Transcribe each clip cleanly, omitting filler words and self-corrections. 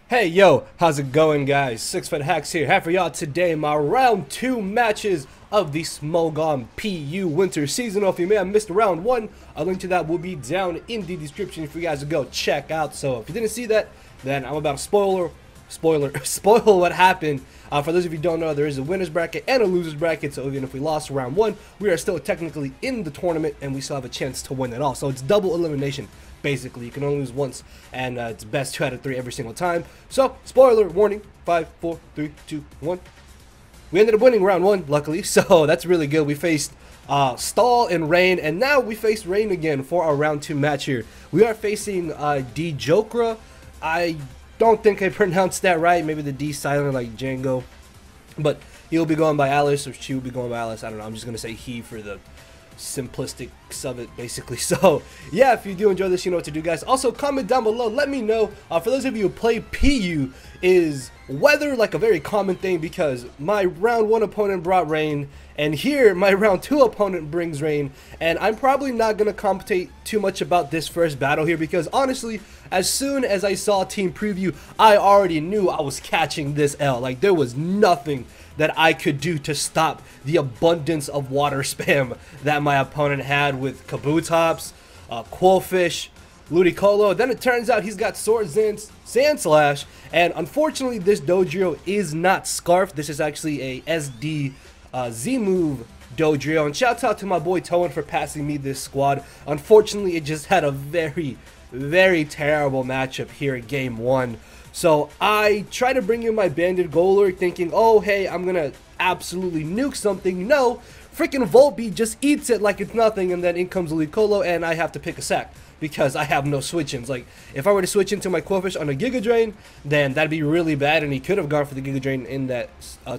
Hey yo, how's it going guys? SixftHax here, have for y'all today my round 2 matches of the Smogon PU winter seasonal. If you may have missed round 1, a link to that will be down in the description for you guys to go check out. So if you didn't see that, then I'm about to spoil what happened. For those of you who don't know, there is a winner's bracket and a loser's bracket, so even if we lost round 1, we are still technically in the tournament and we still have a chance to win it all. So it's double elimination. Basically, you can only lose once, and it's best 2 out of 3 every single time. So, spoiler warning: 5, 4, 3, 2, 1. We ended up winning round 1, luckily, so that's really good. We faced Stall and Rain, and now we face Rain again for our round 2 match here. We are facing Djokra. I don't think I pronounced that right. Maybe the D silent like Django, but he'll be going by Alice, or she will be going by Alice. I don't know. I'm just gonna say he for the simplistic of it, basically. So yeah, if you do enjoy this, you know what to do, guys. Also, comment down below, let me know, for those of you who play PU, is weather like a very common thing? Because my round 1 opponent brought rain, and here my round 2 opponent brings rain, and I'm probably not gonna commentate too much about this first battle here, because honestly, as soon as I saw team preview, I already knew I was catching this L. Like, there was nothing that I could do to stop the abundance of water spam that my opponent had with Kabutops, Quillfish, Ludicolo. Then it turns out he's got Sword Sand Slash, and unfortunately this Dodrio is not Scarf. This is actually a SD Z-move Dodrio, and shouts out to my boy Toan for passing me this squad. Unfortunately, it just had a very terrible matchup here at game 1. So I try to bring in my Banded Golurk thinking, oh hey, I'm gonna absolutely nuke something. No, freaking Volbeat just eats it like it's nothing, and then in comes Ludicolo, and I have to pick a sack because I have no switch-ins. Like, if I were to switch into my Quillfish on a Giga Drain, then that'd be really bad, and he could have gone for the Giga Drain in that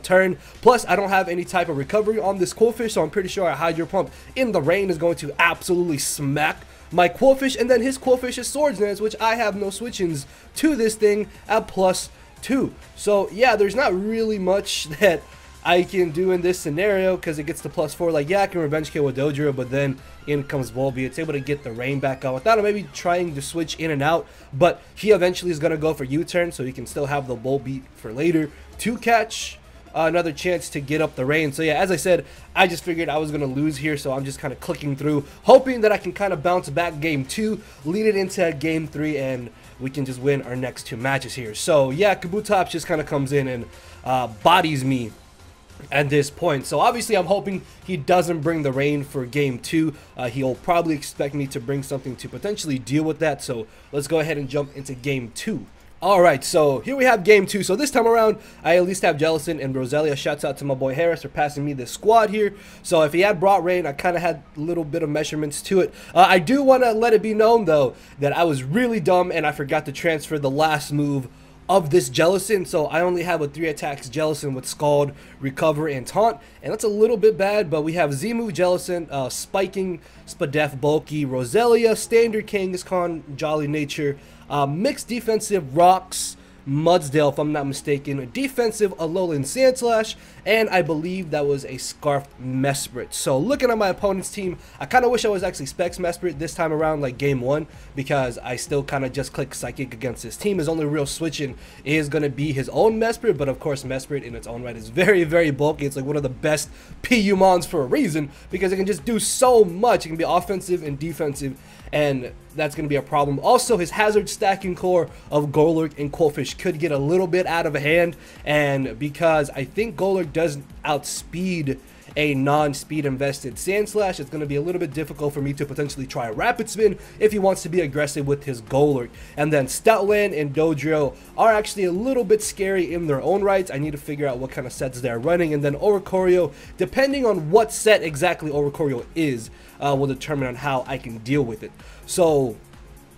turn. Plus, I don't have any type of recovery on this Quillfish, so I'm pretty sure a Hydro Pump in the rain is going to absolutely smack my Quillfish, and then his Quillfish is Swords Dance, which I have no switch-ins to this thing at +2. So yeah, there's not really much that I can do in this scenario because it gets to +4. Like, yeah, I can revenge kill with Dodrio, but then in comes Volbeat. It's able to get the rain back out without him maybe trying to switch in and out, but he eventually is going to go for U-turn, so he can still have the Volbeat for later to catch another chance to get up the rain. So yeah, as I said, I just figured I was going to lose here, so I'm just kind of clicking through, hoping that I can kind of bounce back game 2, lead it into game 3, and we can just win our next 2 matches here. So yeah, Kabutops just kind of comes in and bodies me at this point. So obviously I'm hoping he doesn't bring the rain for game 2. He'll probably expect me to bring something to potentially deal with that. So let's go ahead and jump into game 2. Alright, so here we have game 2. So this time around, I at least have Jellicent and Roselia. Shouts out to my boy Harris for passing me this squad here. So if he had brought rain, I kind of had a little bit of measurements to it. I do want to let it be known, though, that I was really dumb and I forgot to transfer the last move of this Jellicent, so I only have a 3 attacks Jellicent with Scald, Recover, and Taunt, and that's a little bit bad, but we have Z-move Jellicent, Spiking, Spadef, Bulky, Roselia, Standard Kangaskhan, Jolly Nature, mixed defensive Rocks, Mudsdale, if I'm not mistaken, a defensive Alolan Sandslash, and I believe that was a Scarfed Mesprit. So looking at my opponent's team, I kind of wish I was actually Specs Mesprit this time around, like game 1, because I still kind of just click Psychic against his team. His only real switch-in is going to be his own Mesprit, but of course Mesprit in its own right is very bulky. It's like one of the best PU mons for a reason, because it can just do so much. It can be offensive and defensive, and that's going to be a problem. Also, his hazard stacking core of Golurk and Quillfish could get a little bit out of hand, and because I think Golurk does outspeed a non-speed invested Sandslash, it's going to be a little bit difficult for me to potentially try a Rapid Spin if he wants to be aggressive with his Golurk. And then Stoutland and Dodrio are actually a little bit scary in their own rights. I need to figure out what kind of sets they're running, and then Oricorio, depending on what set exactly Oricorio is, will determine on how I can deal with it. So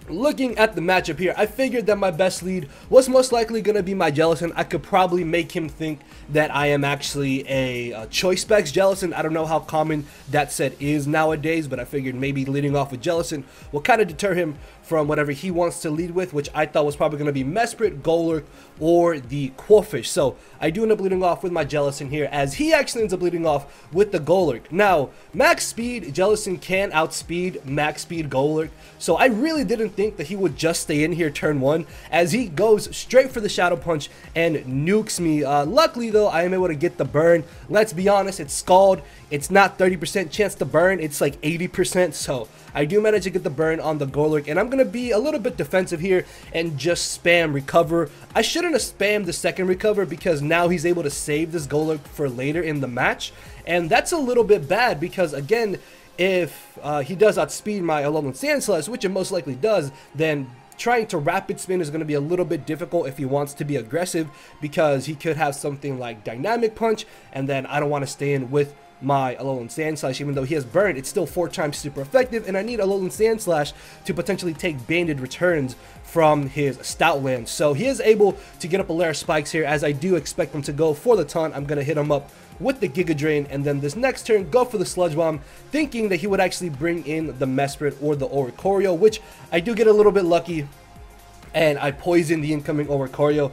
looking at the matchup here, I figured that my best lead was most likely going to be my Jellicent. I could probably make him think that I am actually a Choice Specs Jellicent. I don't know how common that set is nowadays, but I figured maybe leading off with Jellicent will kind of deter him from whatever he wants to lead with, which I thought was probably going to be Mesprit, Golurk, or the Quillfish. So I do end up leading off with my Jellicent here, as he actually ends up leading off with the Golurk. Now, max speed, Jellicent can outspeed max speed Golurk, so I really didn't didn't think that he would just stay in here turn 1, as he goes straight for the Shadow Punch and nukes me. Luckily though, I am able to get the burn. Let's be honest, it's Scald. It's not 30% chance to burn, it's like 80%, so I do manage to get the burn on the Golurk, and I'm going to be a little bit defensive here and just spam recover. I shouldn't have spammed the second recover because now he's able to save this Golurk for later in the match, and that's a little bit bad because, again, if he does outspeed my Alolan Sandslash, which it most likely does, then trying to rapid spin is going to be a little bit difficult if he wants to be aggressive, because he could have something like Dynamic Punch, and then I don't want to stay in with my Alolan Sandslash. Even though he has burn, it's still 4 times super effective, and I need Alolan Sandslash to potentially take banded returns from his Stoutland. So he is able to get up a layer of spikes here, as I do expect him to go for the taunt. I'm going to hit him up with the Giga Drain, and then this next turn go for the Sludge Bomb, thinking that he would actually bring in the Mesprit or the Oricorio, which I do get a little bit lucky, and I poison the incoming Oricorio.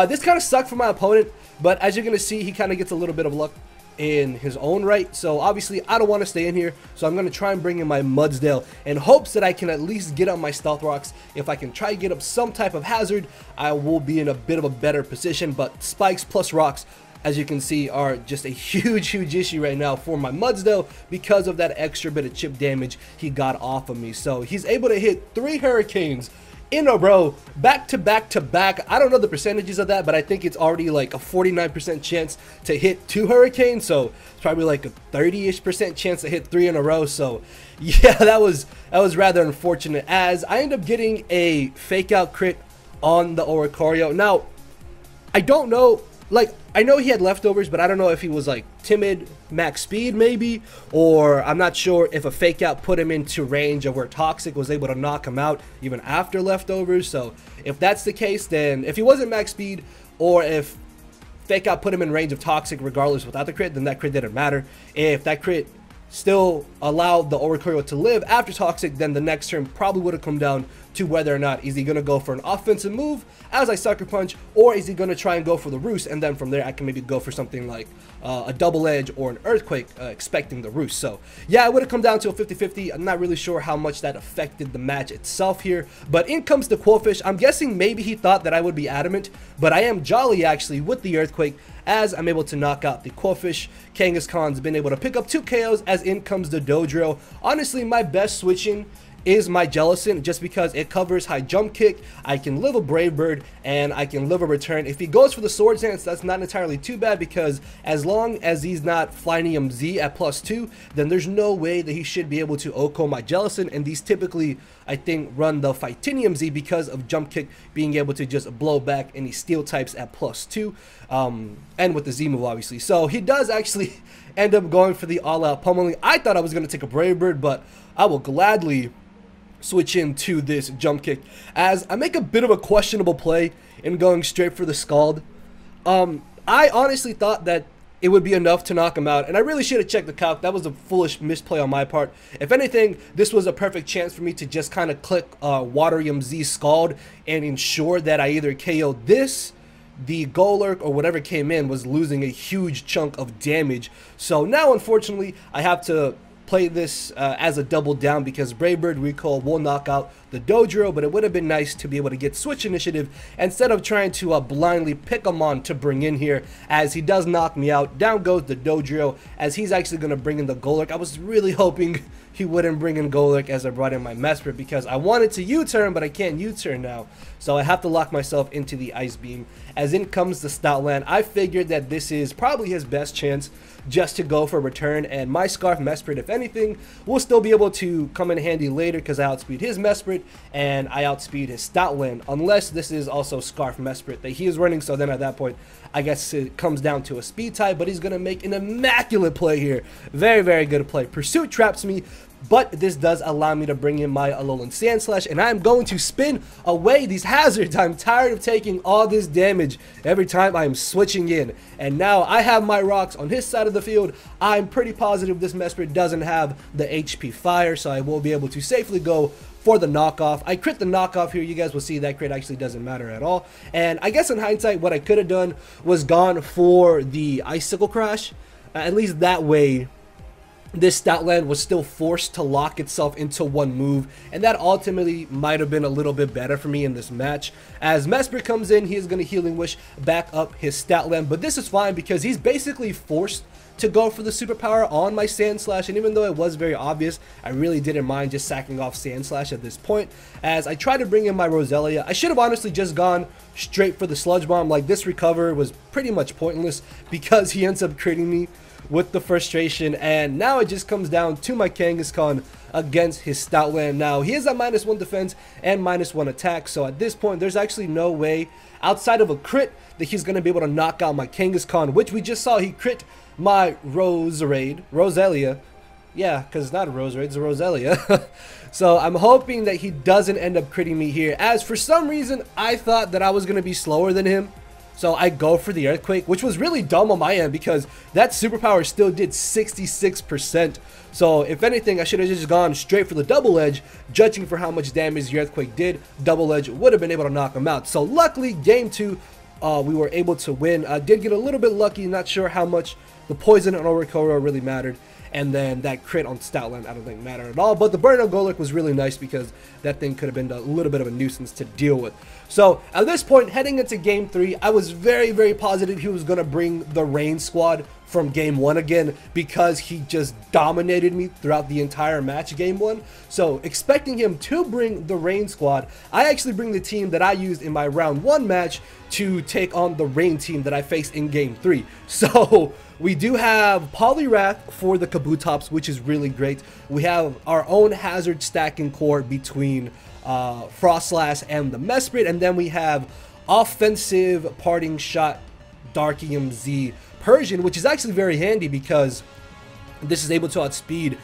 This kind of sucked for my opponent, but as you're going to see, he kind of gets a little bit of luck in his own right. So obviously I don't want to stay in here, so I'm going to try and bring in my Mudsdale in hopes that I can at least get up my Stealth Rocks. If I can try to get up some type of hazard, I will be in a bit of a better position, but spikes plus rocks, as you can see, are just a huge issue right now for my Mudsdale because of that extra bit of chip damage he got off of me. So he's able to hit 3 Hurricanes in a row, back to back to back. I don't know the percentages of that, but I think it's already like a 49% chance to hit 2 Hurricanes, so it's probably like a 30-ish% chance to hit 3 in a row. So yeah, that was rather unfortunate, as I end up getting a fake out crit on the Oricorio. Now, I don't know, like, I know he had leftovers, but I don't know if he was like timid, max speed maybe, or I'm not sure if a fake out put him into range of where Toxic was able to knock him out even after leftovers. So if that's the case, then if he wasn't max speed, or if fake out put him in range of Toxic regardless without the crit, then that crit didn't matter. If that crit still allowed the Oricorio to live after Toxic, then the next turn probably would have come down to whether or not is he going to go for an offensive move as I Sucker Punch, or is he going to try and go for the Roost, and then from there I can maybe go for something like a Double Edge or an Earthquake, expecting the Roost. So yeah, it would have come down to a 50-50. I'm not really sure how much that affected the match itself here, but in comes the Quillfish. I'm guessing maybe he thought that I would be adamant, but I am jolly actually with the Earthquake, as I'm able to knock out the Quillfish. Kangaskhan's been able to pick up 2 KOs, as in comes the Dodrio. Honestly, my best switching is my Jellicent, just because it covers high jump kick. I can live a Brave Bird, and I can live a return. If he goes for the Swords Dance, that's not entirely too bad, because as long as he's not Flynium Z at +2, then there's no way that he should be able to OHKO my Jellicent, and these typically, I think, run the Fightinium Z because of jump kick being able to just blow back any steel types at +2, and with the Z move obviously. So he does actually end up going for the all-out pummeling. I thought I was going to take a Brave Bird, but I will gladly switch into this jump kick, as I make a bit of a questionable play in going straight for the Scald. I honestly thought that it would be enough to knock him out, and I really should have checked the calc. That was a foolish misplay on my part. If anything, this was a perfect chance for me to just kind of click Waterium Z Scald and ensure that I either KO'd this, the Golurk, or whatever came in was losing a huge chunk of damage. So now unfortunately I have to play this as a double down, because Brave Bird Recall will knock out the Dodrio, but it would have been nice to be able to get switch initiative instead of trying to blindly pick him on to bring in here, as he does knock me out. Down goes the Dodrio, as he's actually going to bring in the Golurk. I was really hoping he wouldn't bring in Golurk as I brought in my Mesprit, because I wanted to U-turn, but I can't U-turn now, so I have to lock myself into the Ice Beam. As in comes the Stoutland. I figured that this is probably his best chance just to go for a return, and my Scarf Mesprit, if anything, will still be able to come in handy later, because I outspeed his Mesprit and I outspeed his Stoutland, unless this is also Scarf Mesprit that he is running. So then at that point, I guess it comes down to a speed tie, but he's going to make an immaculate play here. Very good play. Pursuit traps me, but this does allow me to bring in my Alolan Sandslash, and I'm going to spin away these hazards. I'm tired of taking all this damage every time I'm switching in, and now I have my rocks on his side of the field. I'm pretty positive this Mesprit doesn't have the HP Fire, so I will be able to safely go for the knockoff. I crit the knockoff here. You guys will see that crit actually doesn't matter at all, and I guess in hindsight what I could have done was gone for the Icicle Crash. At least that way this Stoutland was still forced to lock itself into one move, and that ultimately might have been a little bit better for me in this match. As Mesprit comes in, he is going to Healing Wish back up his Stoutland, but this is fine because he's basically forced to go for the superpower on my Sand Slash, and even though it was very obvious, I really didn't mind just sacking off Sand Slash at this point. As I tried to bring in my Roselia, I should have honestly just gone straight for the Sludge Bomb. Like, this recover was pretty much pointless because he ends up critting me with the frustration, and now it just comes down to my Kangaskhan against his Stoutland. Now he is at -1 defense and -1 attack, so at this point there's actually no way outside of a crit that he's going to be able to knock out my Kangaskhan, which we just saw he crit my Roselia. Yeah, because it's not a Roserade, it's a Roselia. So I'm hoping that he doesn't end up critting me here, as for some reason I thought that I was going to be slower than him. So I go for the Earthquake, which was really dumb on my end because that superpower still did 66%. So if anything, I should have just gone straight for the Double Edge. Judging for how much damage the Earthquake did, Double Edge would have been able to knock him out. So luckily, game 2, we were able to win. I did get a little bit lucky, not sure how much the Poison on Oricoro really mattered. And then that crit on Stoutland I don't think mattered at all. But the burn on Golurk was really nice because that thing could have been a little bit of a nuisance to deal with. So at this point, heading into game 3, I was very, very positive he was going to bring the Rain squad from game 1 again because he just dominated me throughout the entire match game 1. So expecting him to bring the Rain squad, I actually bring the team that I used in my round 1 match to take on the Rain team that I faced in game 3. So we do have Poliwrath for the Kabutops, which is really great. We have our own hazard stacking core between Frostlass and the Mesprit, and then we have offensive Parting Shot Darkium Z Persian, which is actually very handy because this is able to outspeed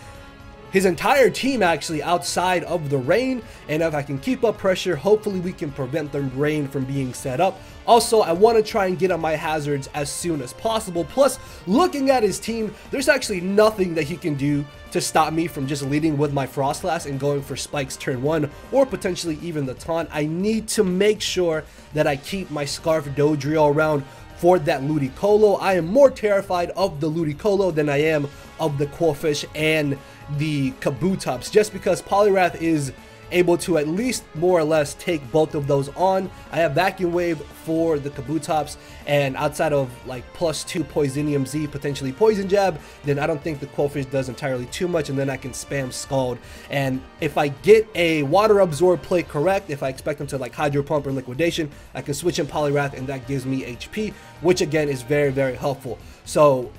his entire team actually outside of the Rain, and if I can keep up pressure, hopefully we can prevent the Rain from being set up. Also, I want to try and get on my hazards as soon as possible. Plus, looking at his team, there's actually nothing that he can do to stop me from just leading with my Frostlass and going for spikes turn 1, or potentially even the taunt. I need to make sure that I keep my Scarf Dodrio around for that Ludicolo. I am more terrified of the Ludicolo than I am of the Quillfish and the Kabutops, just because Poliwrath is able to at least more or less take both of those on. I have Vacuum Wave for the Kabutops, and outside of like +2 Poisonium Z, potentially Poison Jab, then I don't think the Quillfish does entirely too much, and then I can spam Scald. And if I get a Water Absorb play correct, if I expect him to like Hydro Pump or Liquidation, I can switch in Poliwrath and that gives me HP, which again is very, very helpful. So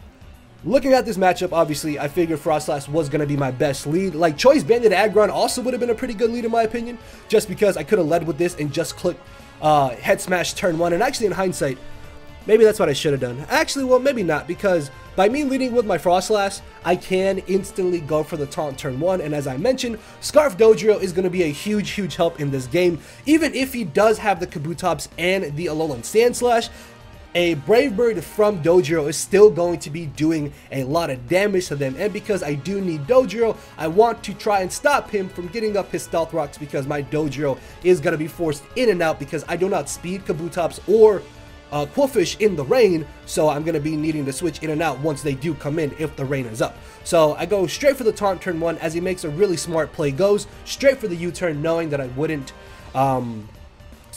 looking at this matchup, obviously, I figured Frostlass was going to be my best lead. Like, Choice Banded Aggron also would have been a pretty good lead in my opinion, just because I could have led with this and just clicked Head Smash turn 1. And actually, in hindsight, maybe that's what I should have done. Actually, well, maybe not, because by me leading with my Frostlass, I can instantly go for the taunt turn 1. And as I mentioned, Scarf Dodrio is going to be a huge, huge help in this game. Even if he does have the Kabutops and the Alolan Sand Slash, a Brave Bird from Dodrio is still going to be doing a lot of damage to them, and because I do need Dodrio, I want to try and stop him from getting up his Stealth Rocks, because my Dodrio is going to be forced in and out because I do not speed Kabutops or Quillfish in the Rain, so I'm going to be needing to switch in and out once they do come in if the Rain is up. So I go straight for the taunt turn 1, as he makes a really smart play, goes straight for the U-turn, knowing that I wouldn't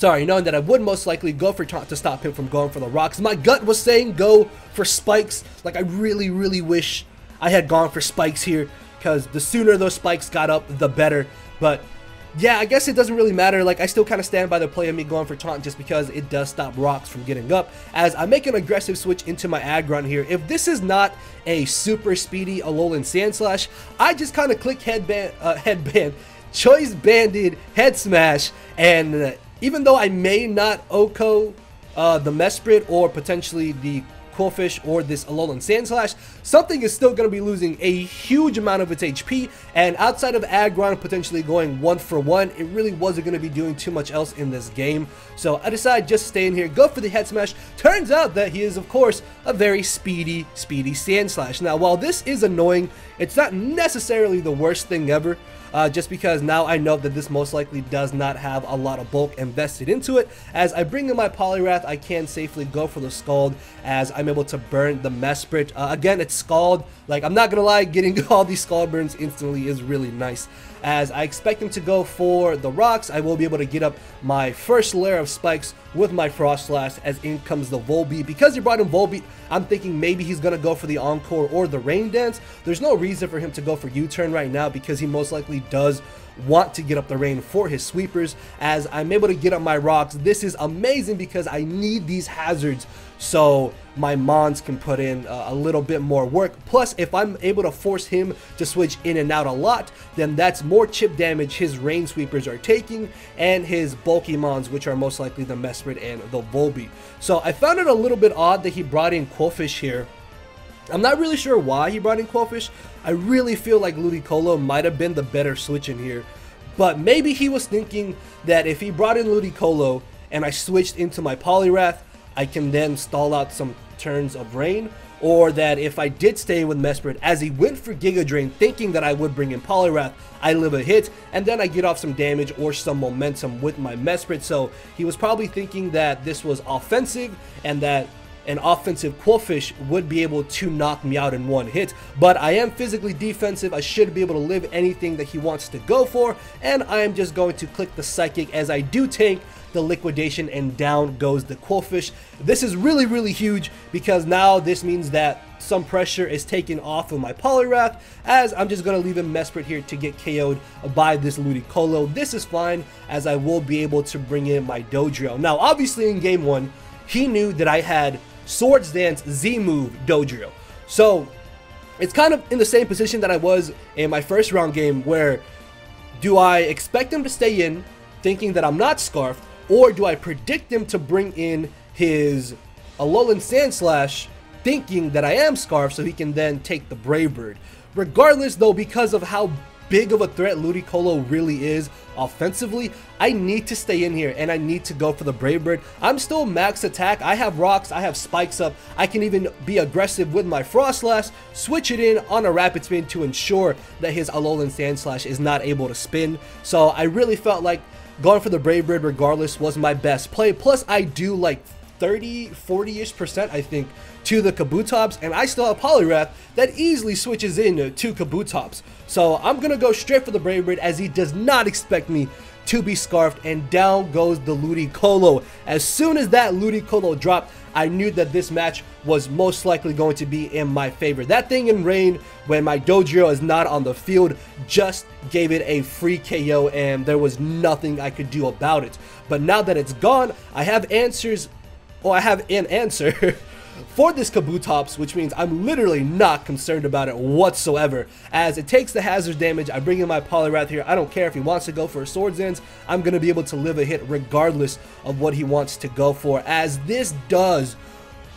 knowing that I would most likely go for taunt to stop him from going for the rocks. My gut was saying go for spikes. Like, I really, really wish I had gone for spikes here, because the sooner those spikes got up, the better. But yeah, I guess it doesn't really matter. Like, I still kind of stand by the play of me going for taunt just because it does stop rocks from getting up. As I make an aggressive switch into my Aggron here, if this is not a super speedy Alolan Sand Slash, I just kind of click Choice Banded Head Smash, and even though I may not Oko the Mesprit or potentially the Quillfish or this Alolan Sand Slash, something is still going to be losing a huge amount of its HP, and outside of Aggron potentially going 1 for 1, it really wasn't going to be doing too much else in this game. So I decided just to stay in here, go for the Head Smash. Turns out that he is, of course, a very speedy Sand Slash. Now, while this is annoying, it's not necessarily the worst thing ever. just because now I know that this most likely does not have a lot of bulk invested into it. As I bring in my Poliwrath, I can safely go for the Scald, as I'm able to burn the Mesprit. Again, it's Scald. Like, I'm not gonna lie, getting all these Scald burns instantly is really nice. As I expect him to go for the rocks, I will be able to get up my first layer of spikes with my Frost Blast, as in comes the Volbeat. Because he brought in Volbeat, I'm thinking maybe he's going to go for the Encore or the Rain Dance. There's no reason for him to go for U-Turn right now, because he most likely does want to get up the rain for his sweepers. As I'm able to get up my rocks, this is amazing because I need these hazards so my Mons can put in a little bit more work. Plus, if I'm able to force him to switch in and out a lot, then that's more chip damage his rain sweepers are taking, and his bulky Mons, which are most likely the Mesprit and the Volbeat. So I found it a little bit odd that he brought in Qwilfish here. I'm not really sure why he brought in Qwilfish. I really feel like Ludicolo might have been the better switch in here. But maybe he was thinking that if he brought in Ludicolo and I switched into my Poliwrath, I can then stall out some turns of rain. Or that if I did stay with Mesprit, as he went for Giga Drain thinking that I would bring in Poliwrath, I live a hit and then I get off some damage or some momentum with my Mesprit. So he was probably thinking that this was offensive and that an offensive Qwilfish would be able to knock me out in one hit. But I am physically defensive. I should be able to live anything that he wants to go for, and I am just going to click the Psychic as I do tank the Liquidation, and down goes the Qwilfish. This is really, really huge because now this means that some pressure is taken off of my Poliwrath, as I'm just going to leave him Mesprit here to get KO'd by this Ludicolo. This is fine, as I will be able to bring in my Dodrio. Now, obviously in game 1, he knew that I had Swords Dance Z-move Dodrio. So it's kind of in the same position that I was in my first round game, where do I expect him to stay in thinking that I'm not Scarfed, or do I predict him to bring in his Alolan Sandslash thinking that I am Scarfed so he can then take the Brave Bird? Regardless though, because of how big of a threat Ludicolo really is offensively, I need to stay in here and I need to go for the Brave Bird. I'm still max attack. I have rocks, I have spikes up. I can even be aggressive with my Frost Blast, switch it in on a rapid spin to ensure that his Alolan Sandslash is not able to spin. So I really felt like going for the Brave Bird regardless was my best play. Plus I do like 30-40ish% I think to the Kabutops, and I still have Poliwrath that easily switches in to Kabutops. So I'm gonna go straight for the Brave Bird, as he does not expect me to be Scarfed, and down goes the Ludicolo. As soon as that Ludicolo dropped, I knew that this match was most likely going to be in my favor. That thing in rain, when my Dodrio is not on the field, just gave it a free KO, and there was nothing I could do about it. But now that it's gone, I have answers. Well, I have an answer for this Kabutops, which means I'm literally not concerned about it whatsoever, as it takes the hazard damage. I bring in my Poliwrath here. I don't care if he wants to go for a Swords Dance. I'm going to be able to live a hit regardless of what he wants to go for, as this does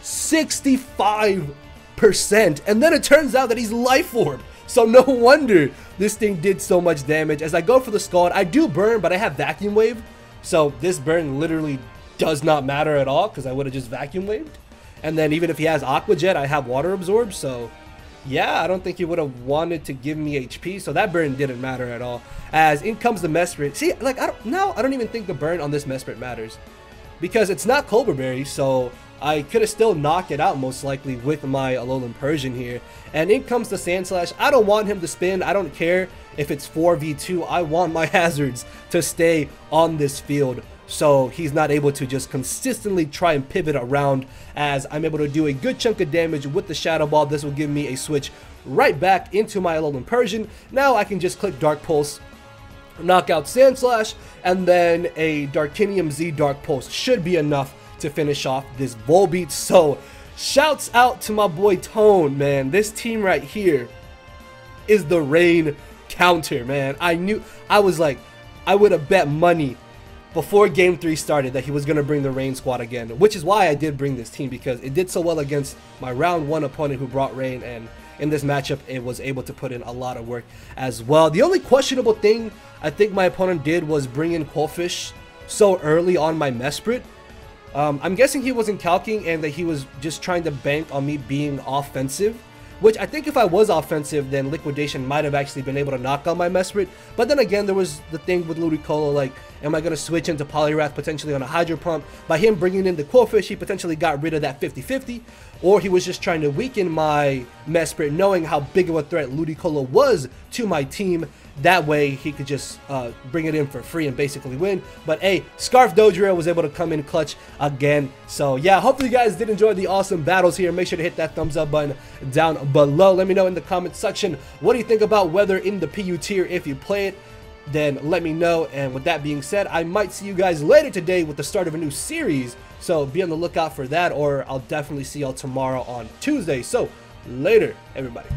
65%, and then it turns out that he's Life Orb. So no wonder this thing did so much damage. As I go for the Scald, I do burn, but I have Vacuum Wave, so this burn literally does not matter at all, because I would have just Vacuum Waved. And then even if he has Aqua Jet, I have Water Absorb. So yeah, I don't think he would have wanted to give me HP. So that burn didn't matter at all. As in comes the Mesprit. See, like, I don't even think the burn on this Mesprit matters, because it's not Cobra Berry. So I could have still knocked it out most likely with my Alolan Persian here. And in comes the Sandslash. I don't want him to spin. I don't care if it's 4v2. I want my hazards to stay on this field, so he's not able to just consistently try and pivot around, as I'm able to do a good chunk of damage with the Shadow Ball. This will give me a switch right back into my Alolan Persian. Now I can just click Dark Pulse, knock out Sandslash, and then a Darkinium Z Dark Pulse should be enough to finish off this Volbeat. So shouts out to my boy Tone, man. This team right here is the rain counter, man. I was like, I would have bet money before game 3 started that he was going to bring the rain squad again, which is why I did bring this team, because it did so well against my round 1 opponent who brought rain, and in this matchup it was able to put in a lot of work as well. The only questionable thing I think my opponent did was bring in Qwilfish so early on my Mesprit. I'm guessing he wasn't calcing and that he was just trying to bank on me being offensive, which I think if I was offensive, then Liquidation might have actually been able to knock out my Mesprit. But then again, there was the thing with Ludicolo, like, am I going to switch into Poliwrath potentially on a Hydro Pump? By him bringing in the Quillfish, he potentially got rid of that 50-50, or he was just trying to weaken my Mesprit, knowing how big of a threat Ludicolo was to my team. That way, he could just bring it in for free and basically win. But hey, Scarf Dodrio was able to come in clutch again. So yeah, hopefully you guys did enjoy the awesome battles here. Make sure to hit that thumbs up button down below. Let me know in the comment section, what do you think about Weather in the PU tier if you play it? Then let me know. And with that being said, I might see you guys later today with the start of a new series. So be on the lookout for that, or I'll definitely see y'all tomorrow on Tuesday. So later, everybody.